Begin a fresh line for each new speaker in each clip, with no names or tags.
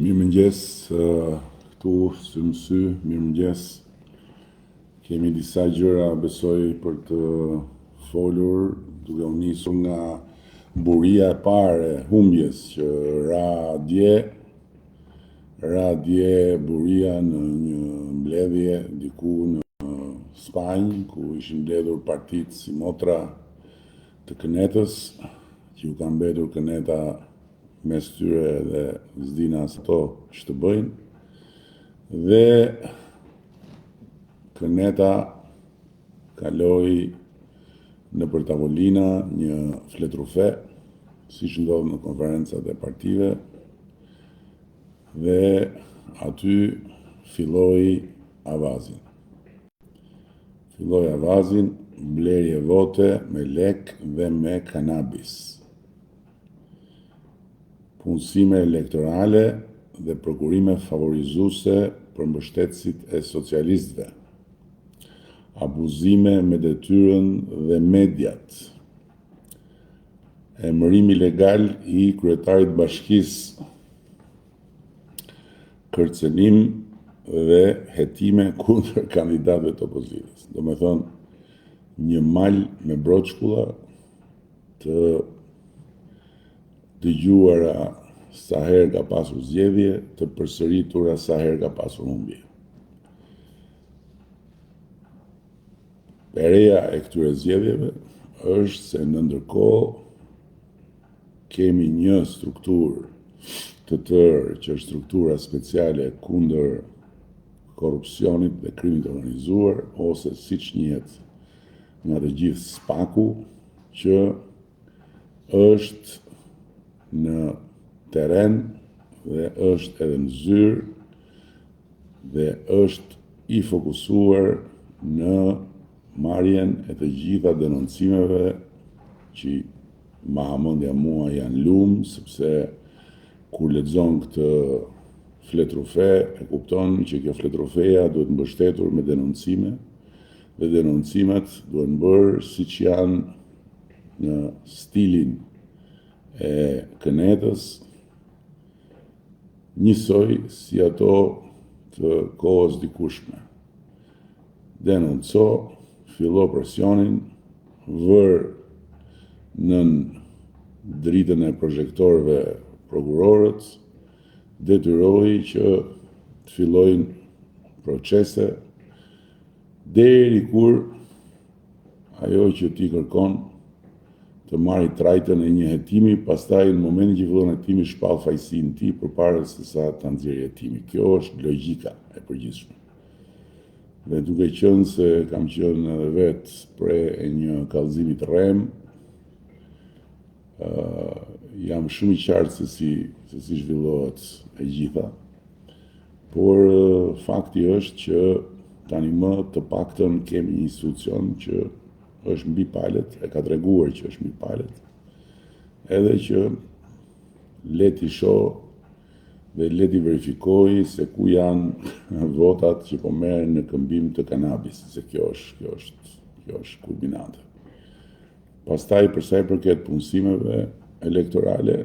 Mirëmëngjes, këtu sy më sy, mirëmëngjes. Kemi disa gjëra besoj për të folur, duke u nisur nga buria e parë e humbjes që ra dje buria në një mbledhje diku në Spanjë, ku ishin mbledhur partitë si motra të Kënetës, që ju ka mbetur Këneta mes tyre dhe s'dina se to që të bëjnë, dhe Këneta kaloi në për tavolina një fletrufe, siç ndodh në konferencat e partive, dhe aty filloi avazin. Blerje vote me lek dhe me kanabis. Punësime elektorale dhe prokurime favorizuese për mbështetësit e socialistëve. Abuzime me detyrën dhe mediat. Emërim ilegal i kryetarit bashkisë, kërcënim dhe hetime kundër kandidatëve të opozitës. Do me thonë, një mal me broçkulla të dëgjuara sa herë ka pasur zgjedhje, të përsëritura sa herë ka pasur humbje. Pereja e këtyre zgjedhjeve është se në ndërkohë kemi një strukturë të tërë që është struktura speciale kundër korrupsionit dhe krimit organizuar, ose siç njihet nga të gjithë SPAK-u, që është në teren dhe është edhe në zyrë dhe është i fokusuar në marrjen e të gjitha denoncimeve që ma hamendja mua janë lumë, sepse kur lexon këtë fletrufe, e kupton që kjo fletrufeja duhet mbështetur me denoncime, dhe denoncimet duhet bërë siç janë në stilin e Kënetës, njësoj si ato të kohës dikushme. Denonco, fillo presionin, vër nën dritën e projektorëve prokurorët, detyroi që të fillojnë procese deri kur ajo që ti kërkon të marri trajtën e një hetimi, pastaj në momentin që fillon hetimi shpall fajsinë ti përpara se sa ta nxjerrë hetimi. Kjo është logjika e përgjithshme. Dhe duke qenë se kam qenë edhe vetë pre e një kallëzimi të rrem, jam shumë i qartë se si zhvillohet e gjitha, por fakti është që tani më të paktën kemi një institucion që është mbi palet, e ka treguar që është mbi palet, edhe që leti shoh dhe leti verifikoj se ku janë votat që po merren në këmbim të kanabis, se kjo është kulminante. Pastaj, për sa i përket punësimeve elektorale,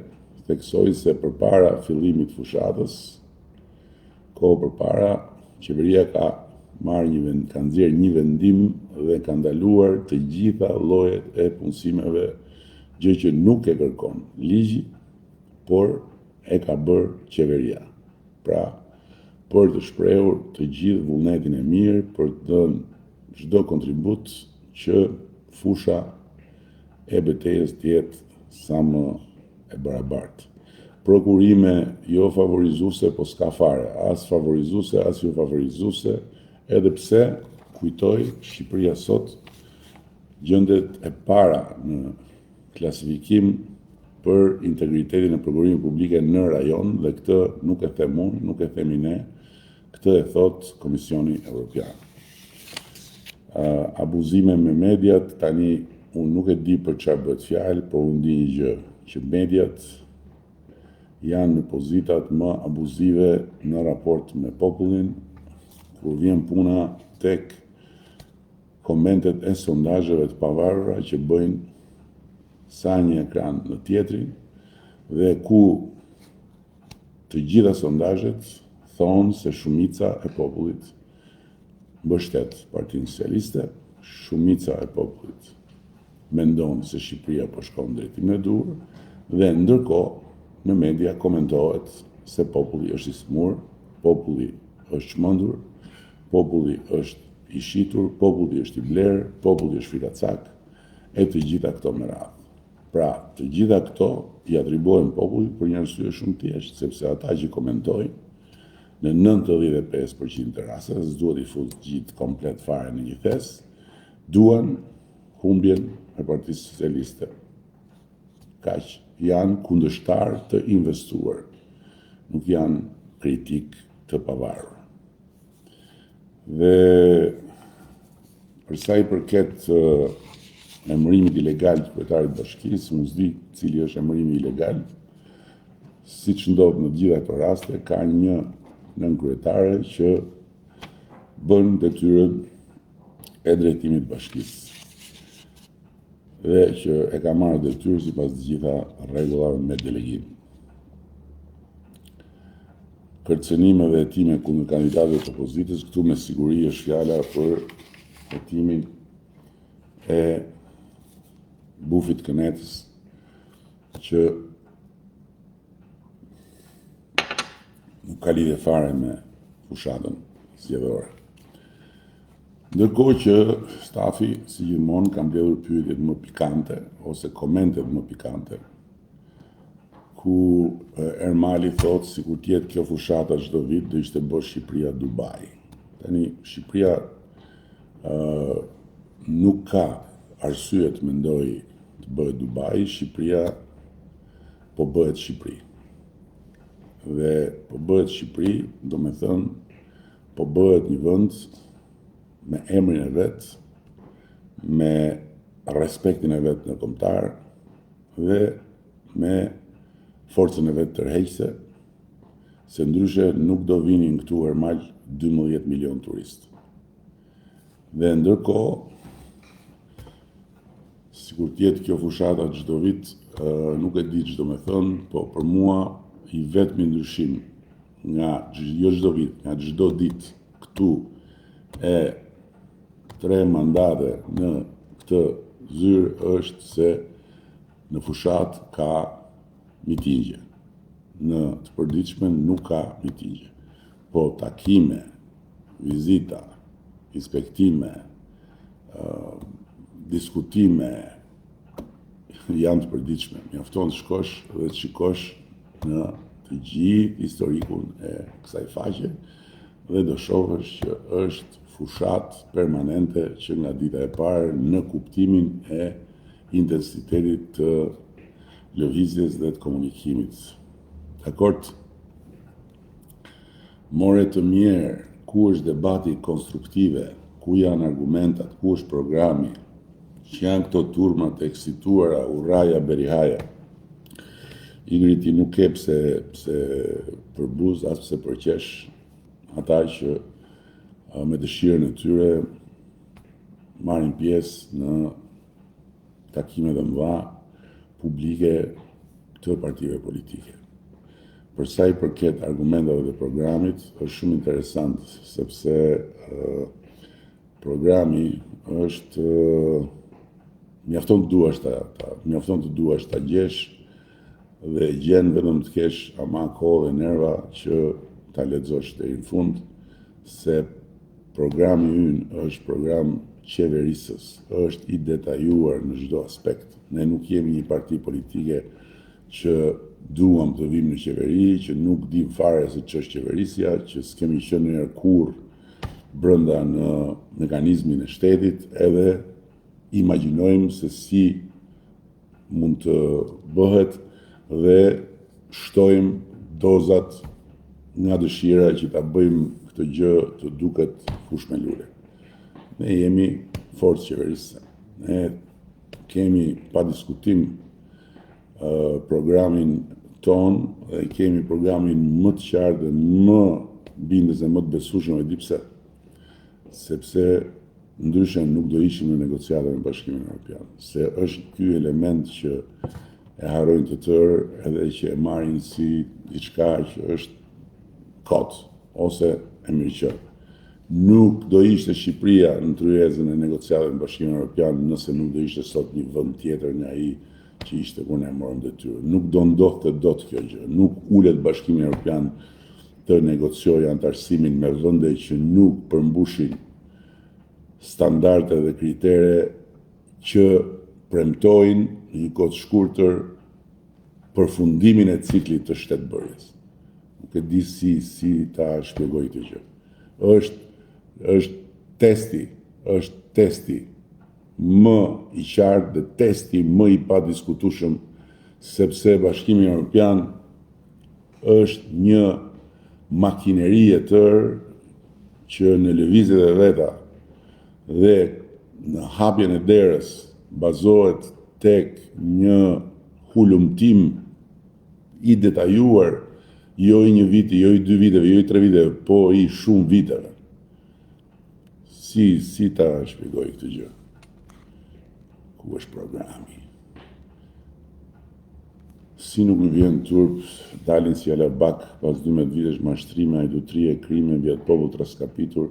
theksoj se përpara fillimit fushatës, kohë përpara, qeveria ka nxjerrë një vendim dhe ka ndaluar të gjitha llojet e punësimeve, gjë që nuk e kërkon ligji, por e ka bërë qeveria. Pra, për të shprehur të gjithë vullnetin e mirë, për të dhënë çdo kontribut që fusha e betejës të jetë sa më e barabartë. Prokurime jo favorizuese, po s'ka fare, as favorizuese, as jo favorizuese, edhe pse, kujtoj, Shqipëria sot gjendet e para në klasifikim për integritetin e prokurimit publike në rajon, dhe këtë nuk e them unë, nuk e themi ne, këtë e thot Komisioni Evropian. Abuzime me mediat, tani unë nuk e di për çfarë bëhet fjalë, por unë di një gjë, që mediat janë në pozitat më abuzive në raport me popullin, kur vjen puna tek komentet e sondazheve të pavarura që bëjnë sa një ekran në tjetrin, dhe ku të gjitha sondazhet thonë se shumica e popullit mbështet Partinë Socialiste, shumica e popullit mendon se Shqipëria po shkon drejtimin e dur, dhe ndërkohë në media komentohet se populli është i smur, populli është çmendur, populli është i shitur, populli është i blerë, populli është fikacak, e të gjitha këto me radhë. Pra, të gjitha këto i atribuohen popullit për një arsye shumë thjeshtë, sepse ata që komentojnë në 95% të rasteve, s'duhet i fut gjithë komplet fare në një thes, duan humbjen e Partisë Socialiste. Kaq, janë kundërshtar të investuar, nuk janë kritik të pavarur. Dhe për sa i përket emërimit ilegal të kryetarit të bashkisë, unë s'di cili është emërimi ilegal, siç ndodh në gjitha këto raste, ka një nënkryetare që bën detyrën e drejtimit të bashkisë dhe që e ka marrë detyrë sipas të gjitha rregullave me delegim. Kërcënimeve e time kundër kandidatëve të opozitës, këtu me siguri është fjala për hetimin e Bufit Kënetës, që nuk ka lidhje fare me fushatën zgjedhore. Ndërkohë që stafi, si gjithmonë, ka mbledhur pyetjet më pikante ose komentet më pikante, ku Ermali thotë sikur të jetë kjo fushata çdo vit do ishte bërë Shqipëria Dubai. Tani Shqipëria nuk ka arsye të mendoj të bëhet Dubai, Shqipëria po bëhet Shqipëri. Dhe po bëhet Shqipëri, do me thënë, po bëhet një vend me emrin e vet, me respektin e vet në kombëtar dhe me forcën e vet tërheqëse, se ndryshe nuk do vinin këtu Ermal 12 milion turistë. Dhe ndërkohë, sikur të jetë kjo fushata çdo vit, nuk e di ç'do me thënë, po për mua i vetmi ndryshim nga jo çdo vit, nga çdo ditë këtu e 3 mandate në këtë zyrë është se në fushat ka mitingje. Në të përditshme nuk ka mitingje. Po takime, vizita, inspektime, diskutime janë të përditshme. Mjafton të shkosh dhe të shikosh në të gjithë historikun e kësaj faqe dhe do shohësh që është fushat permanente që nga dita e parë në kuptimin e intensitetit të lëvizjes dhe të komunikimit. Dakord, more të mirë ku është debati konstruktive, ku janë argumentat, ku është programi, që janë këto turmat e eksituara, Urraja, Berihaja. Igriti nuk ke pse për buz, as pse për qesh, ata që me dëshirën e tyre marrin pjesë në takime dhe mëdha publike të partive politike. Për sa i përket argumentave dhe programit, është shumë interesant, sepse programi është mjafton të duash ta gjesh dhe gjen vetëm të kesh ama kohë dhe nerva që ta lexosh deri në fund, se programi ynë është program qeverisës, është i detajuar në çdo aspekt. Ne nuk jemi një parti politike që duam të vim në qeveri, që nuk dim fare se ç'është qeverisja, që s'kemi qenë ndonjëherë kurrë brenda në mekanizmin e shtetit, edhe imagjinojmë se si mund të bëhet dhe shtojmë dozat nga dëshira që ta bëjmë këtë gjë të duket fush me lule. Ne jemi forcë qeverisëse. Ne kemi pa diskutim programin ton dhe kemi programin më të qartë dhe më bindës dhe më të besueshëm, e di pse. Sepse ndryshe nuk do ishim në negociata me Bashkimin Evropian. Se është ky element që e harrojnë të tërë edhe që e marrin si diçka që është kot ose e mirëqë. Nuk do ishte Shqipëria në tryezën e negociatave në Bashkimin Evropian nëse nuk do ishte sot një vend tjetër nga ai që ishte kur ne morëm detyrë. Nuk do ndodhte dot kjo gjë. Nuk ulet Bashkimi Evropian të negociojë antarësimin me vende që nuk përmbushin standarde dhe kritere që premtojnë një kohë të shkurtër përfundimin e ciklit të shtetbërjes. Nuk e di si ta shpjegoj këtë gjë. Është testi më i qartë dhe testi më i padiskutueshëm, sepse Bashkimi Evropian është një makineri e tërë që në lëvizjet e veta dhe në hapjen e derës bazohet tek një hulumtim i detajuar, jo i një viti, jo i 2 viteve, jo i 3 viteve, po i shumë viteve. Si ta shpjegoj këtë gjë? Ku është programi? Si nuk më vjen turp, dalin si alabak pas 12 vitesh mashtrime, ajdutrie, krime, mbi atë popull të raskapitur,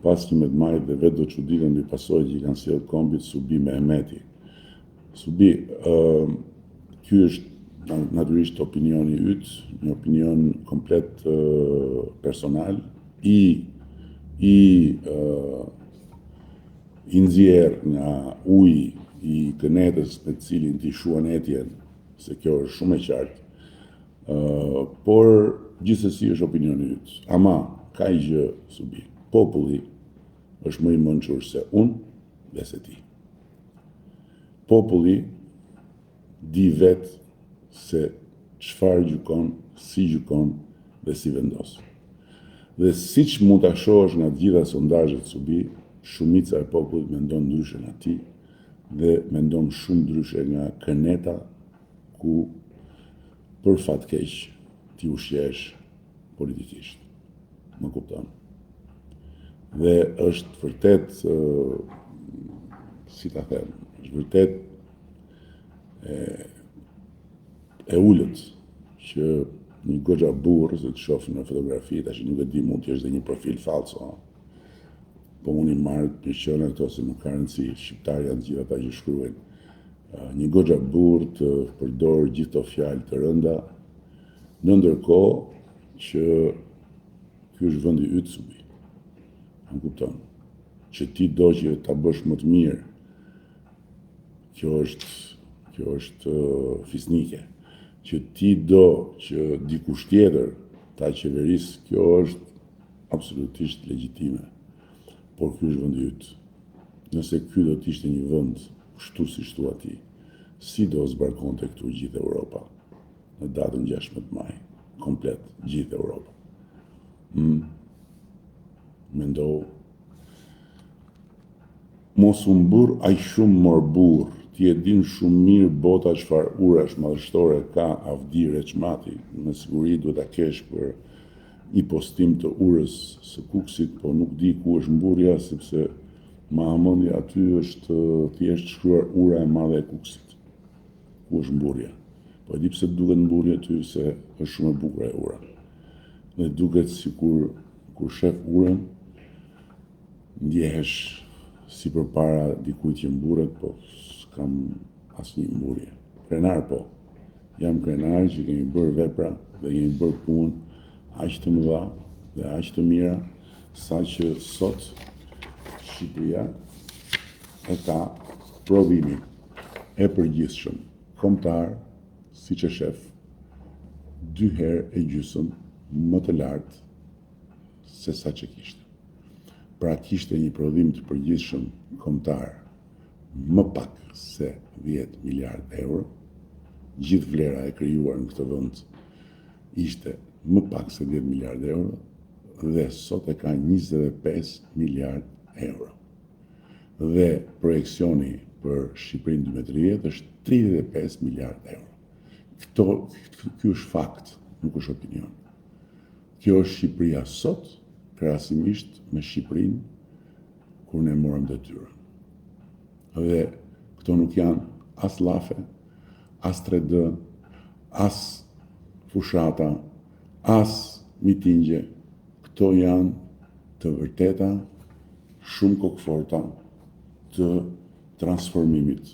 pas 11 majit dhe vetë do çuditën mbi pasojat që i kanë sjellë kombit Subi me Emeti. Subi, ky është natyrisht opinioni yt, një opinion komplet personal, i nxjerr nga uji i kënetës me cilin t'i shuan etjen, se kjo është shumë e qartë, por gjithsesi është opinioni yt. Ama ka një gjë, Subi, populli është më i mençur se unë dhe se ti. Populli di vetë se çfarë gjykon, si gjykon dhe si vendos. Dhe siç mund ta shohësh nga të gjitha sondazhet, Subi, shumica e popullit mendon ndryshe nga ti dhe mendon shumë ndryshe nga këneta ku për fat keq ti ushqesh politikisht. Më kupton? Dhe është vërtet, si ta them, është vërtet e ullët që një goxha burrë, se të shoh në fotografi, tash nuk e di, mund të jesh dhe një profil falso. Po unë i marrë të qënë ato se nuk ka rëndësi, shqiptarë janë gjithë ata që shkruajnë. Një goxha burrë të përdorë gjithë to fjalë të rënda, në ndërkohë që ky është vendi yt, Subi. Më kupton? Që ti do që ta bësh më të mirë. Kjo është fisnike. Që ti do që dikush tjetër ta qeverisë, kjo është absolutisht legjitime. Por ky është vendi yt. Nëse ky do të ishte një vend kështu si thua ti, si do zbarkonte këtu gjithë Europa në datën 16 maj, komplet gjithë Europa. Mendoj, mos u mbur aq shumë mor burr. Ti e din shumë mirë bota çfarë urash madhështore ka Avdi Reçmati. Me siguri duhet ta kesh për një postim të urës së Kuksit, po nuk di ku është mburja, sepse Mahamendja aty është thjesht shkruar ura e madhe e Kuksit. Ku është mburja? Po e di pse duket mburja aty, se është shumë e bukur e ura. Dhe duket sikur kur shef urën, ndjehesh si përpara dikujt që mburret, po s'kam asnjë mburje. Krenar po. Jam krenar që kemi bërë vepra dhe kemi bërë punë aq të mëdha dhe aq të mira, sa që sot Shqipëria e ka prodhimin e përgjithshëm kombëtar, siç e shef, 2 herë e gjysmë më të lartë se sa që kishte. Pra kishte një prodhim të përgjithshëm kombëtar më pak se 10 miliard euro, gjithë vlera e krijuar në këtë vend ishte më pak se 10 miliard euro, dhe sot e ka 25 miliard euro. Dhe projeksioni për Shqipërinë 2030 është 35 miliard euro. Ky është fakt, nuk është opinion. Kjo është Shqipëria sot, krahasimisht me Shqipërinë kur ne morëm detyrën. Dhe këto nuk janë as llafe, as 3D, as fushata, as mitingje. Këto janë të vërteta, shumë kokëforta të transformimit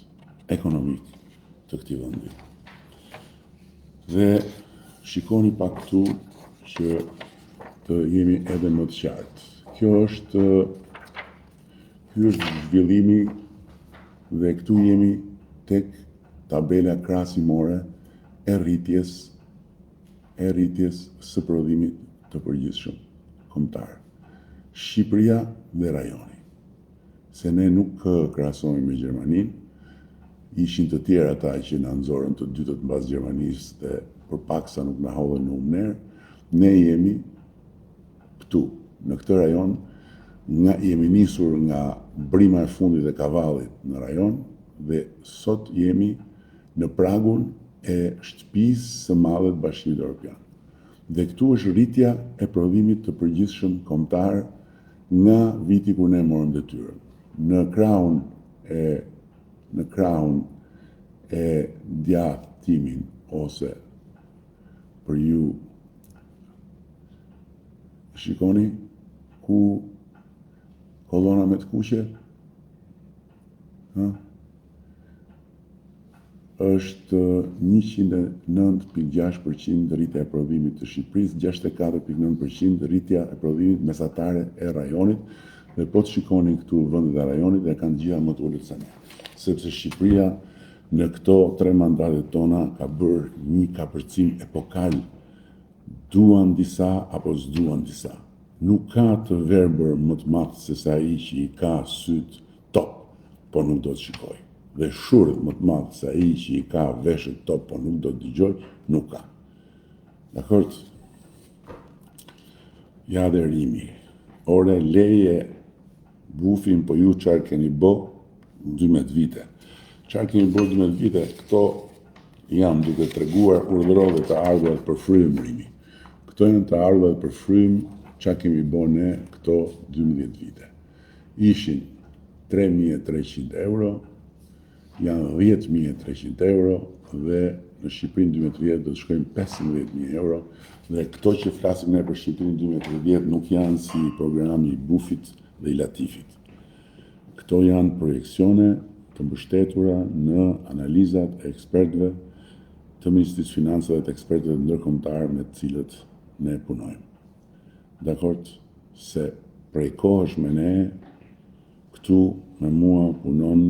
ekonomik të këtij vendi. Dhe shikoni pak këtu që të jemi edhe më të qartë. Ky është zhvillimi dhe këtu jemi tek tabela krahasimore e rritjes së prodhimit të përgjithshëm kombëtar. Shqipëria dhe rajoni. Se ne nuk krahasohemi me Gjermaninë, ishin të tjerë ata që na nxorën të dytët mbas Gjermanisë dhe përpaksa nuk na hodhën në umner, ne jemi këtu, në këtë rajon, jemi nisur nga brima e fundit e kavallit në rajon dhe sot jemi në pragun e shtëpisë së madhe të Bashkimit Evropian. Dhe këtu është rritja e prodhimit të përgjithshëm kombëtar nga viti kur ne morëm detyrën. Në krahun e djathtë timin ose për ju shikoni ku kolona me të kuqe është 109.6% rritja e prodhimit të Shqipërisë, 64.9% rritja e prodhimit mesatare e rajonit, dhe po të shikoni këtu vendet e rajonit dhe kanë gjitha më të ulët se ne. Sepse Shqipëria në këto 3 mandatet tona ka bërë një kapërcim epokal. Duan disa apo s'duan disa. Nuk ka të verbër më të madh se sa ai që i ka syt top, po nuk do të shikoj. Dhe shurët më të madh se ai që i ka veshët top, po nuk do të dëgjoj, nuk ka. Dakor? Ja dhe rimi. Ore leje bufin, po ju çfarë keni bë 12 vite. Çfarë keni bë 12 vite? Këto jam duke treguar urdhërove të ardhurat për frym rimi. Këto janë të ardhurat për frym çfarë kemi bë ne këto 12 vite. Ishin 3.300 euro, janë 10.300 euro dhe në Shqipërinë 2030 do të shkojmë 15.000 euro dhe këto që flasim ne për Shqipërinë 2030 nuk janë si programi i Bufit dhe i Latifit. Këto janë projekcione të mbështetura në analizat e ekspertëve të Ministrisë Financave dhe të ekspertëve ndërkombëtar me të cilët ne punojmë. Dakor? Se prej kohësh me ne këtu me mua punon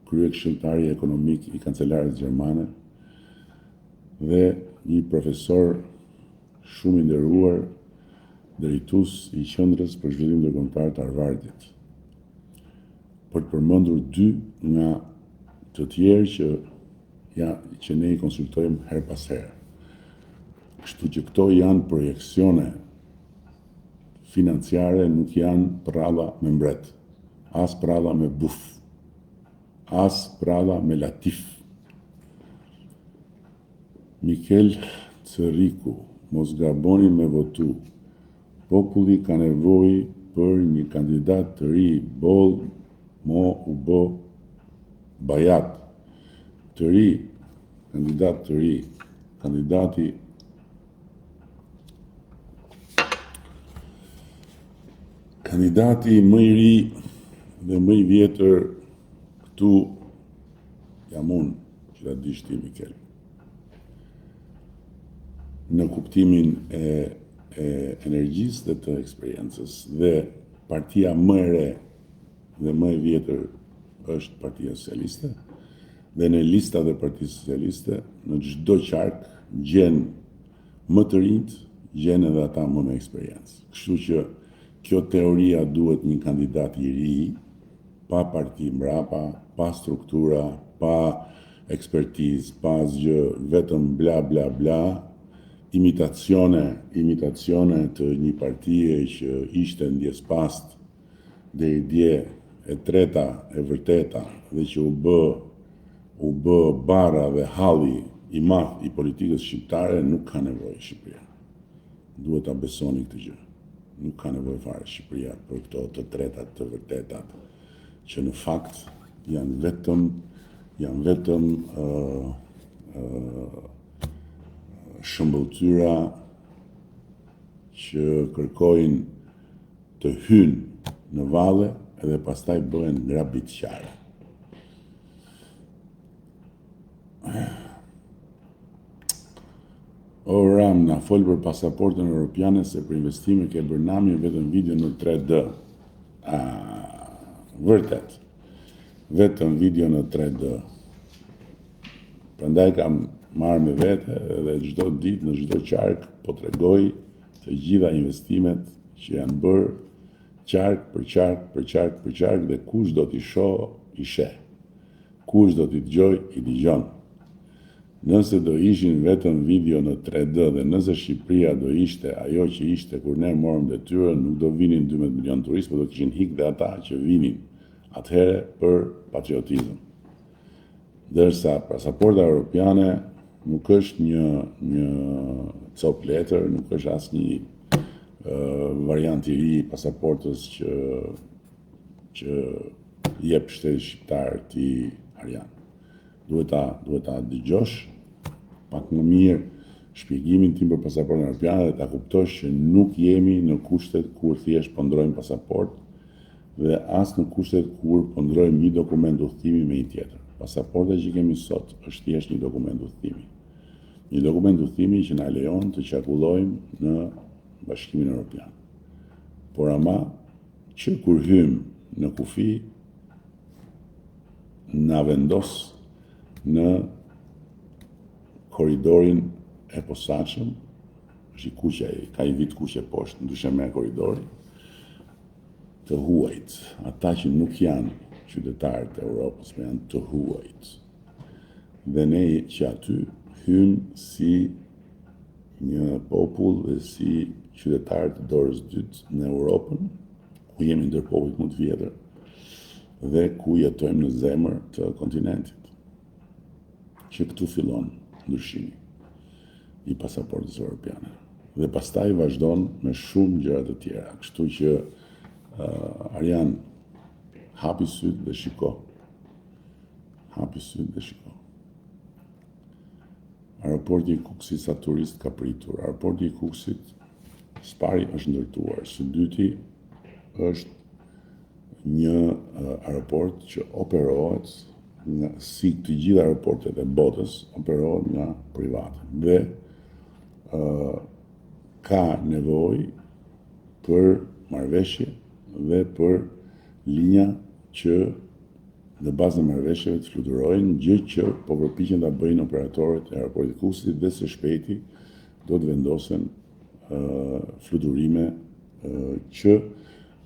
kryekëshilltari ekonomik i kancelares gjermane dhe një profesor shumë i nderuar, drejtues i qendrës për zhvillim ndërkombëtar të Harvardit. Për të përmendur 2 nga të tjerë që ne i konsultojmë her pas here. Kështu që këto janë projekcione financiare, nuk janë pralla me mbret, as pralla me buf, as pralla me latif. Mikel Cëriku, mos gaboni me votu. Populli ka nevojë për një kandidat të ri, boll, mo u bë bajat. Të ri, kandidat të ri, kandidati më i ri dhe më i vjetër këtu jam unë, që ta dish ti, Mikel. Në kuptimin e energjisë dhe të eksperiencës, dhe partia më e re dhe më e vjetër është Partia Socialiste, dhe në listat e Partisë Socialiste, në çdo qark gjen më të rinjt, gjen edhe ata më me eksperiencë. Kështu që kjo teoria duhet një kandidat i ri, pa parti mbrapa, pa struktura, pa ekspertizë, pa asgjë, vetëm bla bla bla, imitacione të një partie që ishte ndjespast dhe i dje e treta e vërteta dhe që u bë bara dhe halli i madh i politikës shqiptare, nuk ka nevojë Shqipëria. Duhet ta besoni këtë gjë. Nuk ka nevojë fare Shqipëria për këto të tretat të vërtetat, që në fakt janë vetëm shëmbëltyra që kërkojnë të hynë në valle edhe pastaj bëhen grabitqare. O Ram, na fol për pasaportën europiane se për investime ke bërë nami vetëm video në 3D. Vërtet. Vetëm video në 3D. Prandaj kam marrë me vete dhe çdo ditë në çdo qark po tregoj të gjitha investimet që janë bërë qark për qark për qark për qark dhe kush do t'i shoh i sheh. Kush do t'i dëgjoj i dëgjon. Nëse do ishin vetëm video në 3D dhe nëse Shqipëria do ishte ajo që ishte kur ne morëm detyrën, nuk do vinin 12 milion turistë, por do kishin hik dhe ata që vinin atëherë për patriotizëm. Dërsa pasaporta europiane nuk është një cop letër, nuk është asnjë variant i ri i pasaportës që jep shteti shqiptar ti Arjan. Duhet ta dëgjosh pak më mirë shpjegimin tim për pasaportën europiane dhe ta kuptosh që nuk jemi në kushtet kur thjesht po ndrojmë pasaport dhe as në kushtet kur po ndrojmë një dokument udhëtimi me një tjetër. Pasaporta që kemi sot është thjesht një dokument udhëtimi. Një dokument udhëtimi që na lejon të qarkullojmë në Bashkimin Evropian. Por ama që kur hym në kufi na vendos në korridorin e posaçëm, është i kuqe, ka i vit kuqe poshtë, ndryshe me korridori, të huajt, ata që nuk janë qytetarët e Europës, me janë të huajt. Dhe ne që aty hymë si një popull dhe si qytetarët të dorës dytë në Europën, ku jemi ndër popullit më të vjetër, dhe ku jetojmë në zemër të kontinentit. Që këtu fillon ndryshimi i pasaportës europiane. Dhe pastaj vazhdon me shumë gjëra të tjera. Kështu që Arjan, hapi sytë dhe shiko. Hapi sytë dhe shiko. Aeroporti i Kukësit sa turist ka pritur. Aeroporti i Kukësit s'pari është ndërtuar. Së dyti është një aeroport që operohet si të gjitha aeroportet e botës operohet nga private dhe ka nevojë për marrëveshje dhe për linja që në bazë të marrëveshjeve të fluturojnë, gjë që po përpiqen ta bëjnë operatorët e aeroportit të Kukësit dhe së shpejti do të vendosen fluturime që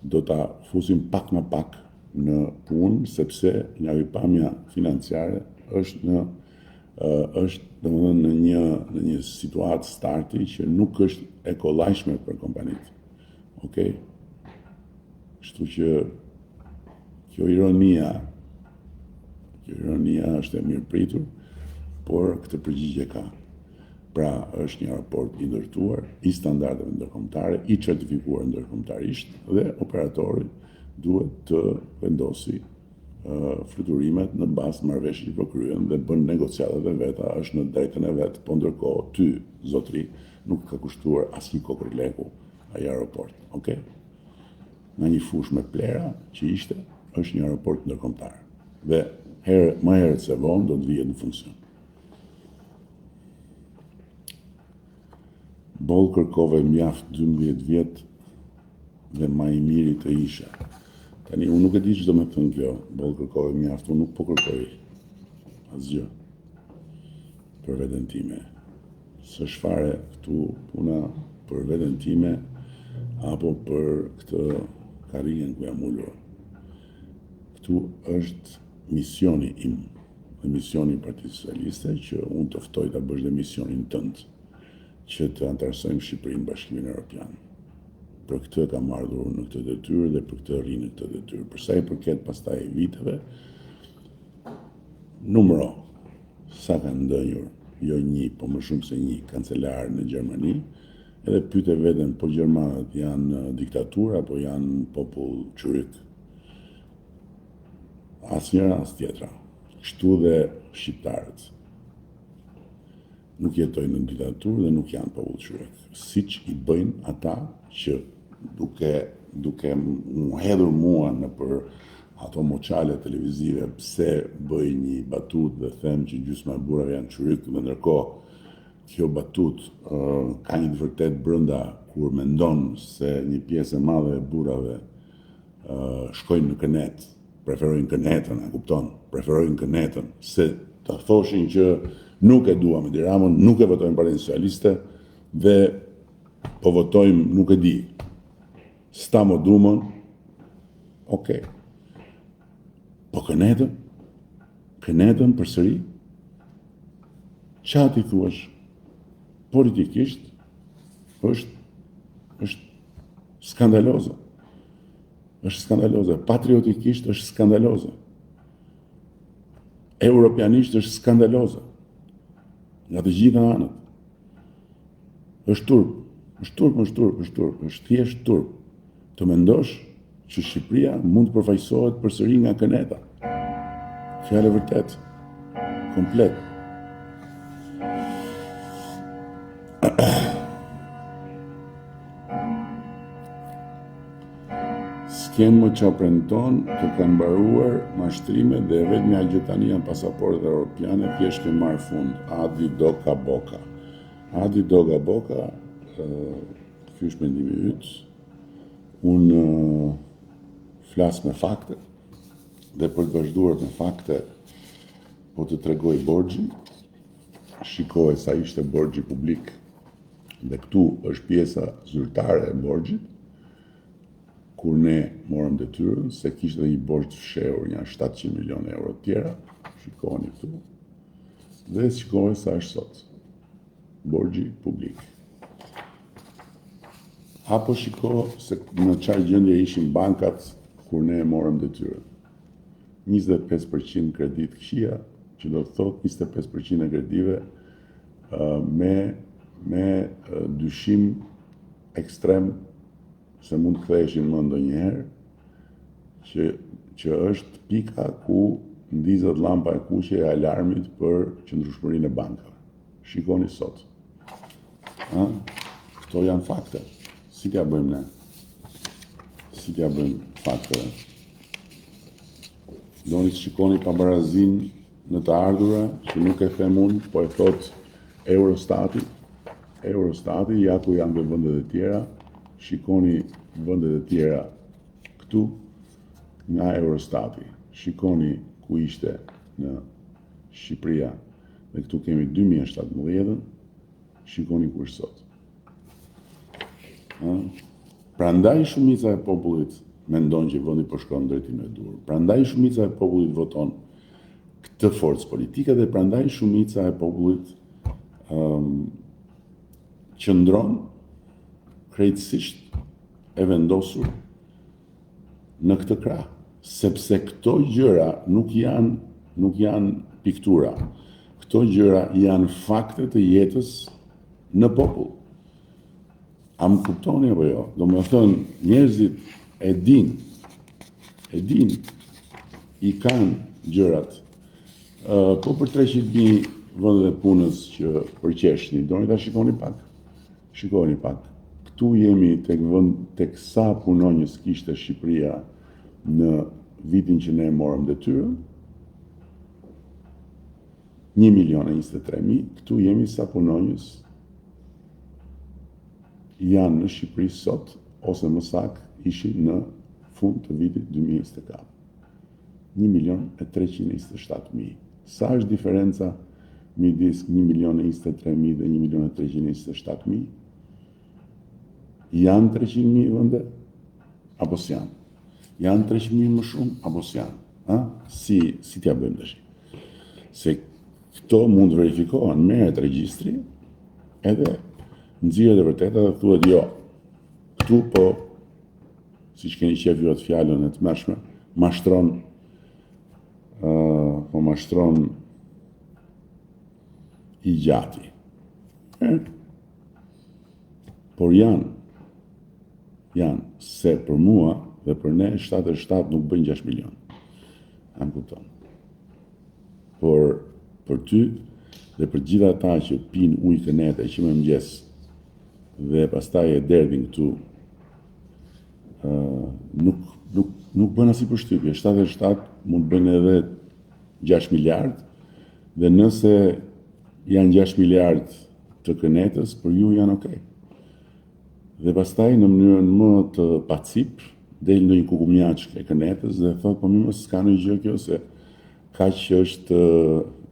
do ta fusin pak më pak në punë, sepse nga ripamja financiare është domethënë në një situatë starti që nuk është e kollajshme për kompanitë. Okej? Kështu që kjo ironia është e mirë pritur, por këtë përgjigje ka. Pra është një aeroport i ndërtuar, i standardeve ndërkombëtare, i certifikuar ndërkombëtarisht dhe operatori duhet të vendosi fluturimet në bazë marrëveshje që po kryen dhe bën negociatat e veta, është në drejtën e vet, po ndërkohë ty, zotri, nuk ka kushtuar asnjë kokër leku ai aeroport, okay? Në një fushë me plera që ishte, është një aeroport ndërkombëtar. Dhe më herët se vonë do të vihet në funksion. Boll kërkove mjaft 12 vjet dhe më i miri të isha. Tani, unë nuk e di që do me thënë kjo, boll kërkove mjaft, unë nuk po kërkoj asgjë për veten time. S'është fare këtu puna për veten time apo për këtë karrierën ku jam ulur. Këtu është misioni im dhe misioni i Partisë Socialiste që unë të ftoj ta bësh dhe misionin tënd që të antarësojmë Shqipërinë në Bashkimin Evropian. Për këtë kam ardhur në këtë detyrë dhe për këtë rri në këtë detyrë. Për sa i përket pastaj viteve, numëro sa kanë ndënjur, jo një, po më shumë se një kancelar në Gjermani, edhe pyete veten po gjermanët janë diktaturë apo janë popull çurik. Asnjëra as tjetra. Kështu dhe shqiptarët. nuk jetojnë në diktaturë dhe nuk janë popullshyrek. Siç i bëjnë ata që duke mu hedhur mua në për ato moçale televizive pse bëj një batut dhe them që gjysma e burrave janë çuryk, dhe ndërkohë kjo batut ka një të vërtet brenda kur mendon se një pjesë e madhe e burrave shkojnë në kënet, preferojnë kënetën, e kupton? Preferojnë kënetën, se të thoshin që nuk e duam Edi Ramën, nuk e votojmë Partinë Socialiste dhe po votojmë nuk e di. Stamo Dumën, okej. Po kënetën përsëri, çfarë ti thuash? Politikisht është skandaloze. Është skandaloze. Patriotikisht është skandaloze. Europianisht është skandaloze. Nga të gjitha anët. Është turp. Është thjesht turp. Të mendosh që Shqipëria mund të përfaqësohet përsëri nga këneta. Fjalë vërtet. Komplet. S'kem më çapren ton, të kanë mbaruar mashtrimet dhe vetëm gjë tani janë pasaportet europiane, thjesht ke marrë fund. Adi Doka Boka. Adi Doka Boka, ky është mendimi yt. Unë flas me fakte dhe për të vazhduar me fakte po të tregoj borxhin. Shikoj sa ishte borxhi publik dhe këtu është pjesa zyrtare e borxhit, kur ne morëm detyrën se kishte një borxh të fshehur janë 700 milionë euro të tjera, shikoni këtu, dhe shikoj sa është sot borxhi publik. Apo shiko se në çfarë gjendje ishin bankat kur ne morëm detyrën. 25% kredit këshia, që do të thotë 25% e kredive me dyshim ekstrem se mund të ktheheshin më ndonjëherë, që është pika ku ndizet llampa e kuqe e alarmit për qëndrueshmërinë e bankave. Shikoni sot. Këto janë fakte. Si t'ja bëjmë ne? Si t'ja bëjmë fakteve? Doni të shikoni pabarazin në të ardhura, që nuk e them unë, po e thot Eurostati. Eurostati, ja ku janë dhe vendet e tjera, shikoni vendet e tjera këtu nga Eurostati. Shikoni ku ishte në Shqipëria, dhe këtu kemi 2017, shikoni ku është sot. Prandaj shumica e popullit mendon që vendi po shkon në drejtimin e duhur. Prandaj shumica e popullit voton këtë forcë politike dhe prandaj shumica e popullit qëndron krejtësisht e vendosur në këtë krah, sepse këto gjëra nuk janë piktura. Këto gjëra janë fakte të jetës në popull. A më kuptoni apo jo? Do me thënë, njerëzit e din, i kanë gjërat. Po për 300.000 vendet e punës që përqeshni, doni ta shikoni pak. Këtu jemi tek sa punonjës kishte Shqipëria në vitin që ne morëm detyrën, 1.023.000, këtu jemi sa punonjës janë në Shqipëri sot, ose më saktë ishin në fund të vitit 2024. 1.327.000. Sa është diferenca midis 1.023.000 dhe 1.327.000? Janë 300.000 vende? Apo s'janë? Janë 300.000 më shumë? Apo s'janë? Si t'ja bëjmë tash? Se këto mund të verifikohen, merret regjistri, edhe nxirret e vërteta dhe thuhet jo. Këtu po, siç keni qef ju atë fjalën e tmerrshme, mashtron i gjati. Por janë se për mua dhe për ne 77 nuk bëjnë 6 milion. Am kupton. Por për ty Dhe për gjitha ata që pinë ujë kënete që më mëngjes dhe pastaj e derdhin këtu, nuk bën asnjë përshtypje. 77 mund të bëjnë edhe 6 miliard, dhe nëse janë 6 miliard të kënetës, për ju janë okay. Dhe pastaj në mënyrën më të pacip, del ndonjë kukumjaç e kënetës dhe thotë, po më s'ka ndonjë gjë kjo se kaq që është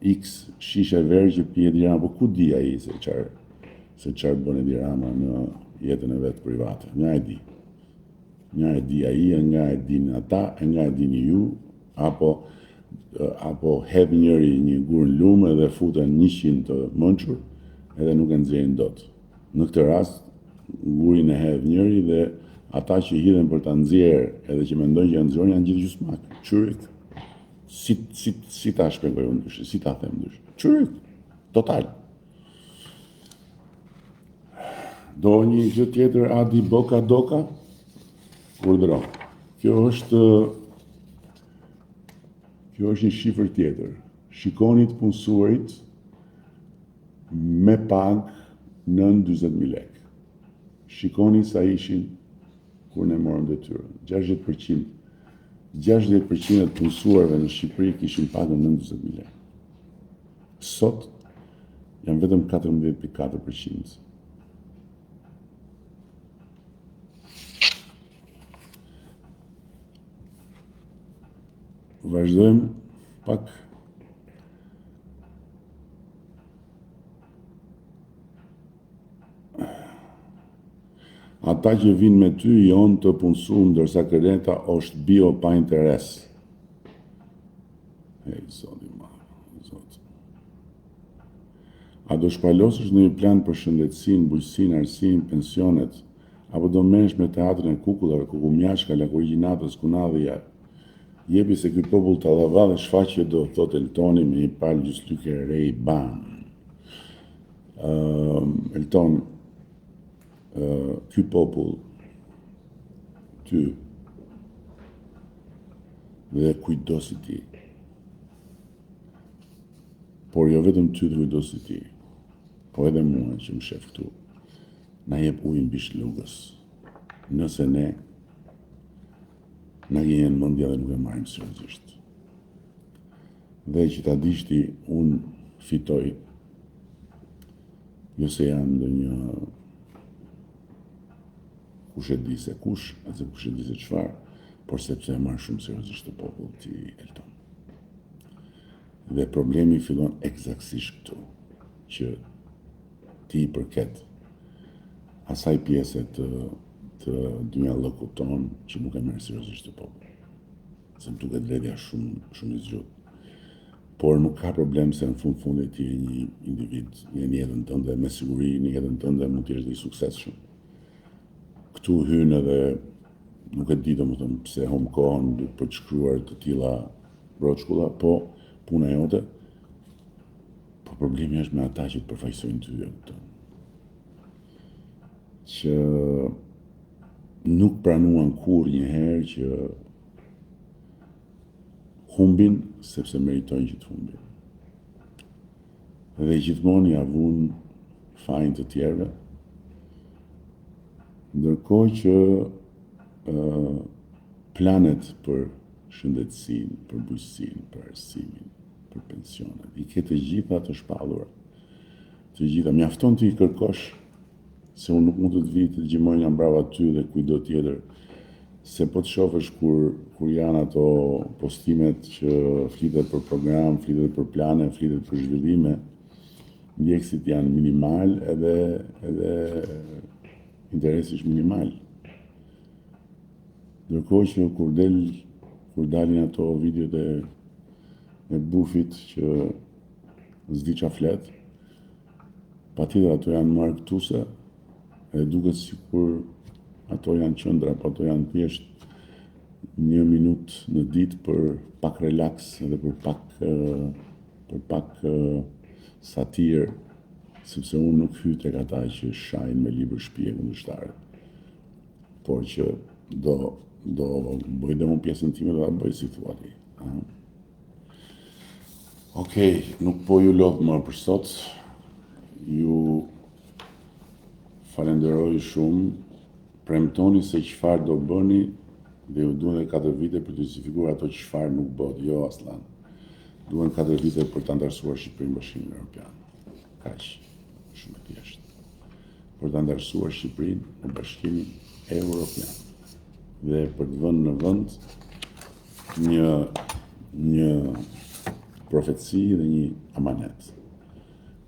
X shishe verë që pije Dirama, po ku di ai se çfarë bën Dirama në jetën e vet private. Nga e di ai, nga e din ata, nga e dini ju, apo hedh njëri një gur lumë dhe futen 100 të mençur edhe nuk e nxjerrin dot. Në këtë rast gurin e hedh njëri dhe ata që hidhen për ta nxjerrë edhe që mendojnë që janë nxjerrë janë gjithë gjysmak. Çyryk. Si ta shpjegoj unë ndryshe, si ta them ndryshe. Çyryk. Total. Do një gjë tjetër Adi Boka Doka? Urdhëro. Kjo është një shifër tjetër. Shikoni të punësuarit me pagë nën 40.000 lekë. Shikoni sa ishin kur ne morëm detyrën. 60% e të punësuarve në Shqipëri kishin pagën nën 40.000 lekë. Sot janë vetëm 14.4%. Vazhdojmë pak. Ata që vinë me ty jonë të punësuar, ndërsa kërreta është bio pa interes. Zoti madh, Zot. A do shpalosësh në një plan për shëndetësinë, bujqësinë, arsinë, pensionet, apo do merresh me teatrin e kukullave, kukumjashka, lakurgjinatës, kunadhja? Jepi se ky popull të dhava dhe shfaqje do thot Eltoni me një palë gjyslyke e re i ban. Elton, ky popull, ty, dhe kujdosi ti, por jo vetëm ty dhe kujdosi ti, po edhe mua që më shef këtu, na jep ujë mbi shlugës, nëse ne na gjenjen mendja dhe nuk e marrim seriozisht. Dhe që ta dish ti, unë fitoj, jo se jam ndonjë kush e di se kush, ose kush e di se çfarë, por sepse e marr shumë seriozisht të popull ti, Elton. Dhe problemi fillon eksaktësisht këtu, që ti i përket asaj pjese të dynjallëkut ton që nuk e merr seriozisht të popull. Se më duket ledhja shumë i zgjut. Por nuk ka problem se në fundit ti je një individ, në jetën tënde, me siguri në jetën tënde mund të jesh i suksesshëm. Këtu hyn edhe nuk e di domethënë pse hum kohën për të shkruar të tilla broçkulla, po puna jote. Po problemi është me ata që të përfaqësojnë ty, që nuk pranuan kur njëherë që humbin sepse meritojnë që të humbin. Dhe gjithmonë ja vun fajin të tjerëve, ndërkohë që planet për shëndetësinë, për bujqësinë, për arsimin, për pensionet, i ke të gjitha të shpallura. Të gjitha, mjafton të i kërkosh, se unë nuk mund të vi të gjimoj nga mbrava ty dhe kujdo tjetër, se po të shofësh kur janë ato postimet që flitet për program, flitet për plane, flitet për zhvillime, ndjekësit janë minimal edhe interesi është minimal. Ndërkohë që kur dalin ato videot e bufit që s'di qa flet, patjetër ato janë markëtuese, e duket sikur ato janë qendra, apo ato janë thjesht 1 minutë në ditë për pak relaks edhe për pak satirë, sepse unë nuk hyj tek ata që shajnë me libër shtëpie kundërshtar, por që do bëj dhe unë pjesën time do ta bëj si thua ti. Okej, nuk po ju lodh më për sot. Ju falenderoj shumë. Premtoni se çfarë do bëni dhe ju duhen 4 vite për të justifikuar ato çfarë nuk bëhet. Jo, aslan. Duhen 4 vite për të antarësuar Shqipërinë në Bashkimin Evropian. Kaq. Shumë e thjeshtë. Për të antarësuar Shqipërinë në Bashkimin Evropian. Dhe për të vënë në vend një profeci dhe një amanet.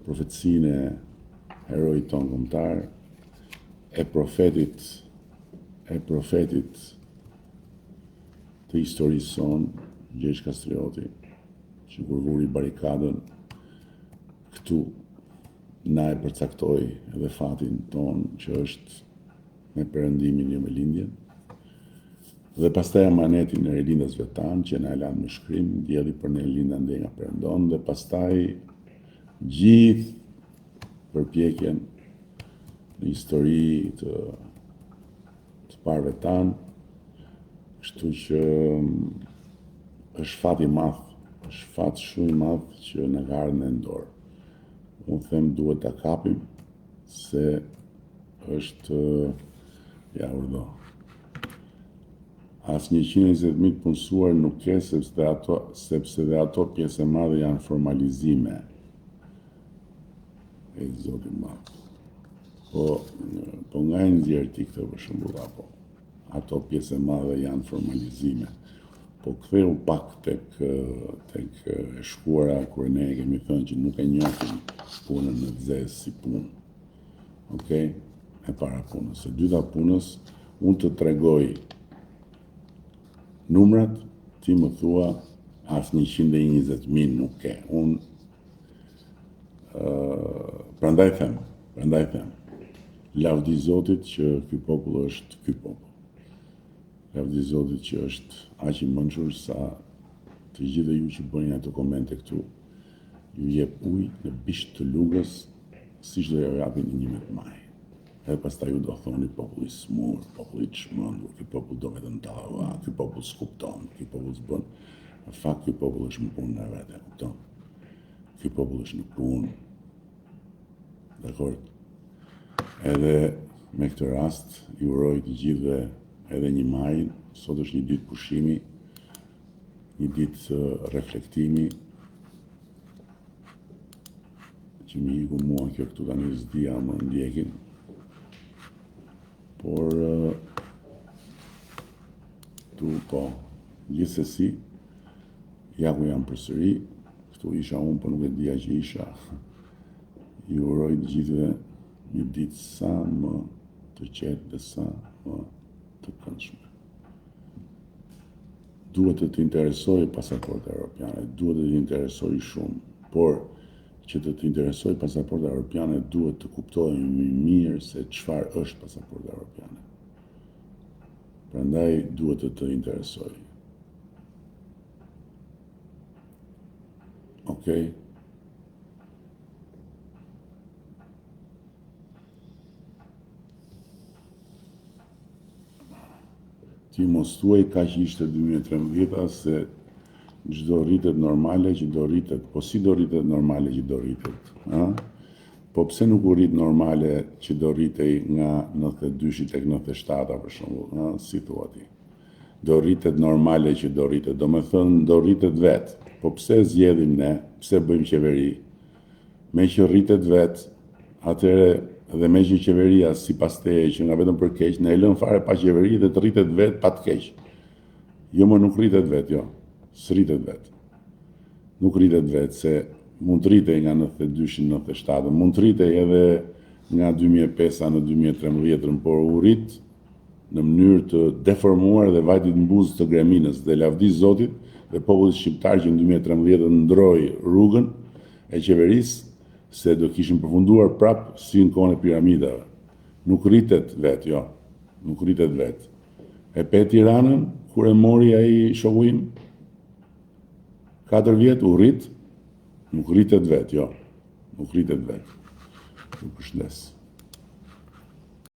Profecinë e heroit tonë kombëtar, e profetit të historisë sonë, Gjergj Kastrioti, që kur vuri barikadën, këtu na e përcaktoi edhe fatin tonë që është me perëndimin jo me lindjen. Dhe pastaj amanetin e rilindës vetan, që na e lanë me shkrim, dielli për ne linda ndej nga perëndon, dhe pastaj gjithë përpjekjen në histori të parëve tanë, kështu që është fat i madh, është fat shumë i madh që na ka ardhur në dorë. Unë them duhet ta kapim se është ja urdhë. As 120.000 punësuar nuk ke sepse dhe ato pjesë e madhe janë formalizime. E Zoti i madh. Po nga e nxjerr ti këtë për shembull apo ato pjesë e madhe janë formalizime. Po ktheu pak tek e shkuara kur ne kemi thënë që nuk e njohim punën në zezë si punë. Okej? E para punës. E dyta punës, unë të tregoj numrat, ti më thua as 120.000 nuk ke. Unë prandaj them, lavdi Zotit që ky popull është ky popull. Lavdi Zotit që është aq i mençur sa të gjithë ju që bëni ato komente këtu, ju jep ujë në bisht të lugës, siç do ja japin një me maj. Edhe pastaj ju do thoni populli i smur, populli i çmendur, ky popull do vetëm tallava, ky popull s'kupton, ky popull s'bën. Në fakt ky popull është në punë në vetë, kupton? Ky popull është në punë. Dakor? Edhe me këtë rast, ju uroj të gjithëve edhe një maj, sot është një ditë pushimi, një ditë reflektimi, që mi iku mua kjo këtu tani s'dia më ndjekin, por tu po, gjithsesi, ja ku jam përsëri, këtu isha unë, por nuk e dija që isha. Ju uroj të gjithëve një ditë sa më të qetë dhe sa më të këndshme. Duhet të të interesojë pasaporta europiane, duhet të të interesojë shumë, por që të të interesojë pasaporta europiane duhet të kuptojë më mirë se çfarë është pasaporta europiane. Prandaj duhet të të interesojë. Okej? Ti mos thuaj ka që ishte 2013 se çdo rritet normale që do rritet, po si do rritet normale që do rritet, ha? Po pse nuk u rrit normale që do rritej nga 92 tek 97 për shembull, ha? Si thua ti? Do rritet normale që do rritet, do me thënë do rritet vetë. Po pse zgjedhim ne, pse bëjmë qeveri? Me që rritet vetë, atëre dhe me që qeveria si pas teje që nga vetëm për keq, ne e lën fare pa qeveri dhe të rritet vetë pa të keq. Jo më nuk rritet vetë, jo. S'rritet vetë. Nuk rritet vetë, se mund të rritej nga 92-97, mund të rritej edhe nga 2005 në 2013, por u rrit në mënyrë të deformuar dhe vajtit në buzë të greminës dhe lavdi Zotit dhe popullit shqiptar që në 2013 ndroi rrugën e qeverisë se do kishin përfunduar prap si në kohën e piramidave. Nuk rritet vetë, jo. Nuk rritet vetë. E pe Tiranën, kur e mori ai shoku im, 4 vjet u rrit, nuk rritet vetë, jo. Nuk rritet vetë. Ju përshëndes.